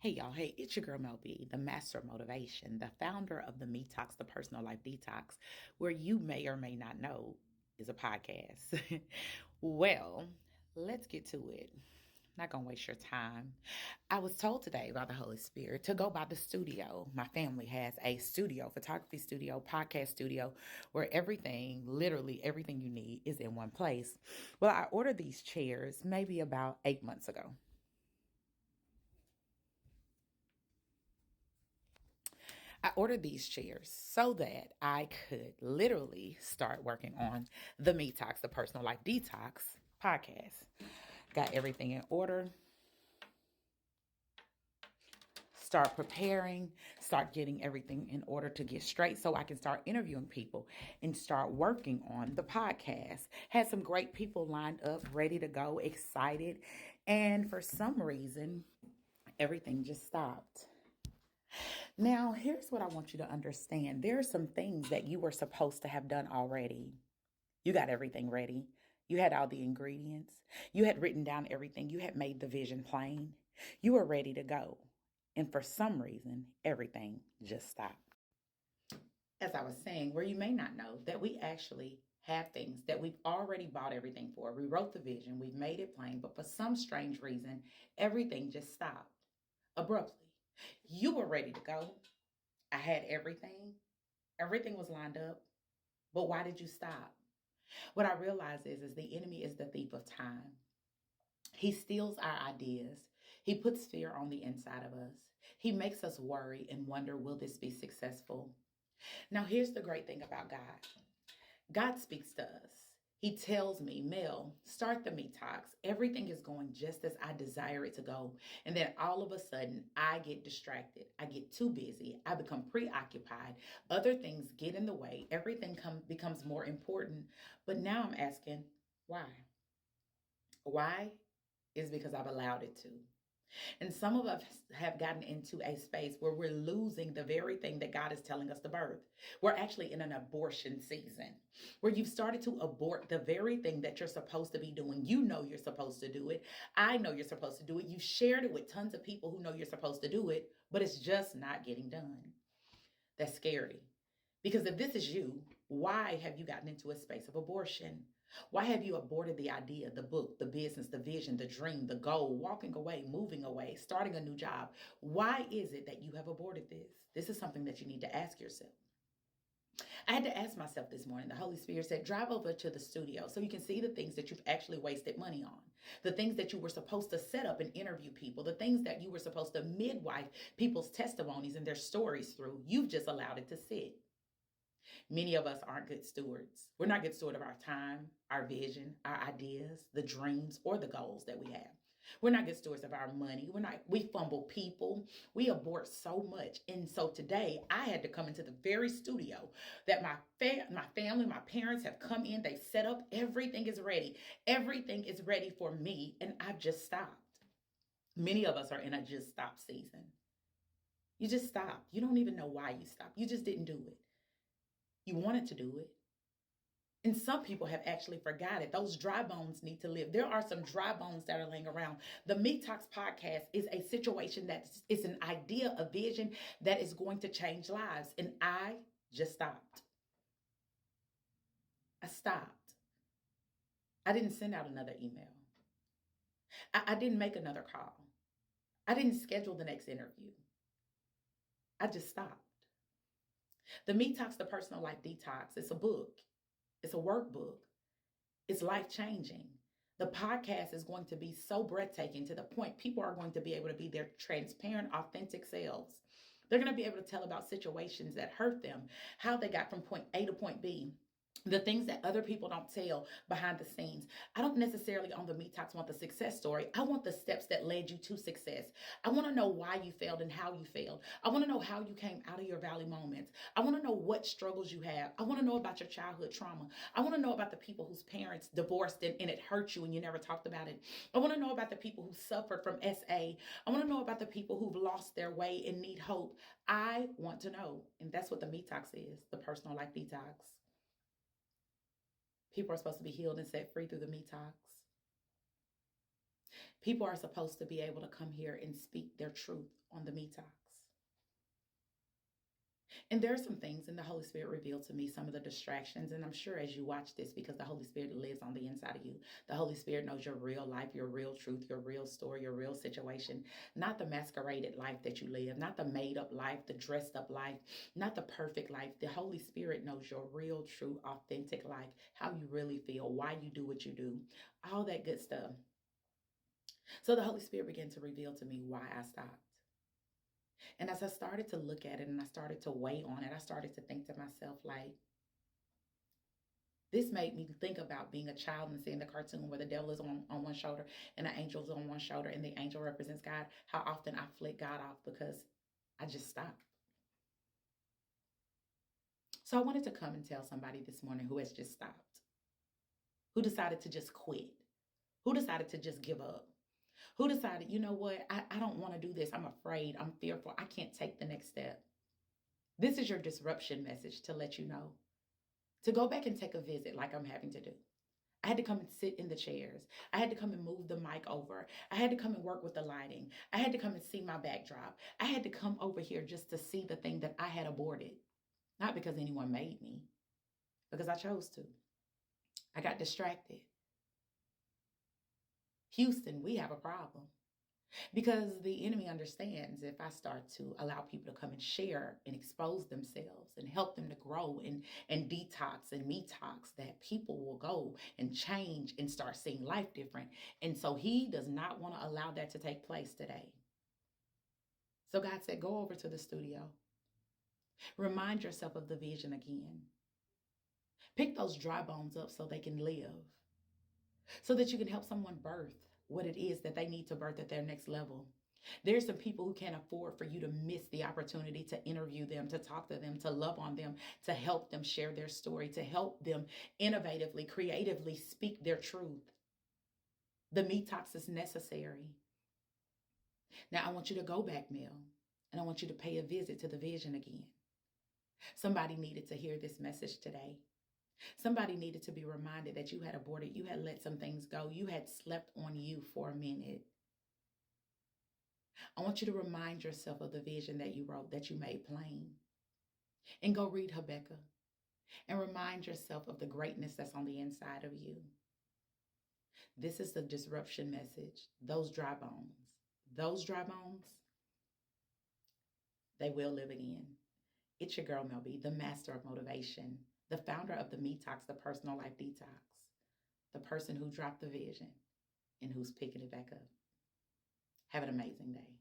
Hey y'all, hey, it's your girl Mel B, the master of motivation, the founder of the metox, the personal life detox, where you may or may not know is a podcast. Well, let's get to it. Not gonna waste your time. I was told today by the Holy Spirit to go by the studio. My family has a studio, photography studio, podcast studio, where everything, literally everything you need is in one place. Well, I ordered these chairs maybe about 8 months ago. I ordered these chairs so that I could literally start working on the Metox, the Personal Life Detox podcast. Got everything in order. Start preparing, start getting everything in order to get straight so I can start interviewing people and start working on the podcast. Had some great people lined up, ready to go, excited. And for some reason, everything just stopped. Now, here's what I want you to understand. There are some things that you were supposed to have done already. You got everything ready. You had all the ingredients. You had written down everything. You had made the vision plain. You were ready to go. And for some reason, everything just stopped. As I was saying, where you may not know that we actually have things that we've already bought everything for. We wrote the vision. We've made it plain. But for some strange reason, everything just stopped abruptly. You were ready to go. I had everything. Everything was lined up. But why did you stop? What I realize is the enemy is the thief of time. He steals our ideas. He puts fear on the inside of us. He makes us worry and wonder, will this be successful? Now, here's the great thing about God. God speaks to us. He tells me, Mel, start the Metox. Everything is going just as I desire it to go. And then all of a sudden, I get distracted. I get too busy. I become preoccupied. Other things get in the way. Everything becomes more important. But now I'm asking, why? Why? Is because I've allowed it to. And some of us have gotten into a space where we're losing the very thing that God is telling us to birth. We're actually in an abortion season where you've started to abort the very thing that you're supposed to be doing. You know you're supposed to do it. I know you're supposed to do it. You shared it with tons of people who know you're supposed to do it, but it's just not getting done. That's scary. Because if this is you, why have you gotten into a space of abortion? Why have you aborted the idea, the book, the business, the vision, the dream, the goal, walking away, moving away, starting a new job? Why is it that you have aborted this? This is something that you need to ask yourself. I had to ask myself this morning. The Holy Spirit said, drive over to the studio so you can see the things that you've actually wasted money on, the things that you were supposed to set up and interview people, the things that you were supposed to midwife people's testimonies and their stories through. You've just allowed it to sit. Many of us aren't good stewards. We're not good steward of our time, our vision, our ideas, the dreams, or the goals that we have. We're not good stewards of our money. We fumble people. We abort so much. And so today I had to come into the very studio that my family, my parents have come in. They've set up. Everything is ready. Everything is ready for me. And I've just stopped. Many of us are in a just stop season. You just stopped. You don't even know why you stopped. You just didn't do it. You wanted to do it. And some people have actually forgot it. Those dry bones need to live. There are some dry bones that are laying around. The Metox podcast is a situation it's an idea, a vision that is going to change lives. And I just stopped. I stopped. I didn't send out another email. I didn't make another call. I didn't schedule the next interview. I just stopped. The Metox, the Personal Life Detox, it's a book. It's a workbook. It's life-changing. The podcast is going to be so breathtaking to the point people are going to be able to be their transparent, authentic selves. They're going to be able to tell about situations that hurt them, how they got from point A to point B, the things that other people don't tell behind the scenes. I don't necessarily on the Metox want the success story. I want the steps that led you to success. I want to know why you failed and how you failed. I want to know how you came out of your valley moments. I want to know what struggles you have. I want to know about your childhood trauma. I want to know about the people whose parents divorced and it hurt you and you never talked about it. I want to know about the people who suffered from SA. I want to know about the people who've lost their way and need hope. I want to know. And that's what the Metox is, the Personal Life Detox. People are supposed to be healed and set free through the Metox. People are supposed to be able to come here and speak their truth on the metox. And there are some things, and the Holy Spirit revealed to me some of the distractions. And I'm sure as you watch this, because the Holy Spirit lives on the inside of you, the Holy Spirit knows your real life, your real truth, your real story, your real situation, not the masqueraded life that you live, not the made up life, the dressed up life, not the perfect life. The Holy Spirit knows your real, true, authentic life, how you really feel, why you do what you do, all that good stuff. So the Holy Spirit began to reveal to me why I stopped. And as I started to look at it and I started to weigh on it, I started to think to myself, like, this made me think about being a child and seeing the cartoon where the devil is on one shoulder and the angel is on one shoulder and the angel represents God. How often I flick God off because I just stopped. So I wanted to come and tell somebody this morning who has just stopped, who decided to just quit, who decided to just give up, who decided, you know what, I don't want to do this. I'm afraid. I'm fearful. I can't take the next step. This is your disruption message to let you know to go back and take a visit like I'm having to do. I had to come and sit in the chairs. I had to come and move the mic over. I had to come and work with the lighting. I had to come and see my backdrop. I had to come over here just to see the thing that I had aborted. Not because anyone made me, because I chose to. I got distracted. Houston, we have a problem. Because the enemy understands if I start to allow people to come and share and expose themselves and help them to grow and detox and metox, that people will go and change and start seeing life different. And so he does not want to allow that to take place today. So God said, go over to the studio. Remind yourself of the vision again. Pick those dry bones up so they can live, so that you can help someone birth what it is that they need to birth at their next level. There's some people who can't afford for you to miss the opportunity to interview them, to talk to them, to love on them, to help them share their story, to help them innovatively, creatively speak their truth. The metox is necessary. Now, I want you to go back, Mel, and I want you to pay a visit to the vision again. Somebody needed to hear this message today. Somebody needed to be reminded that you had aborted, you had let some things go, you had slept on you for a minute. I want you to remind yourself of the vision that you wrote, that you made plain. And go read Habakkuk and remind yourself of the greatness that's on the inside of you. This is the disruption message. Those dry bones, they will live again. It's your girl, Mel B, the master of motivation, the founder of the Metox, the personal life detox, the person who dropped the vision and who's picking it back up. Have an amazing day.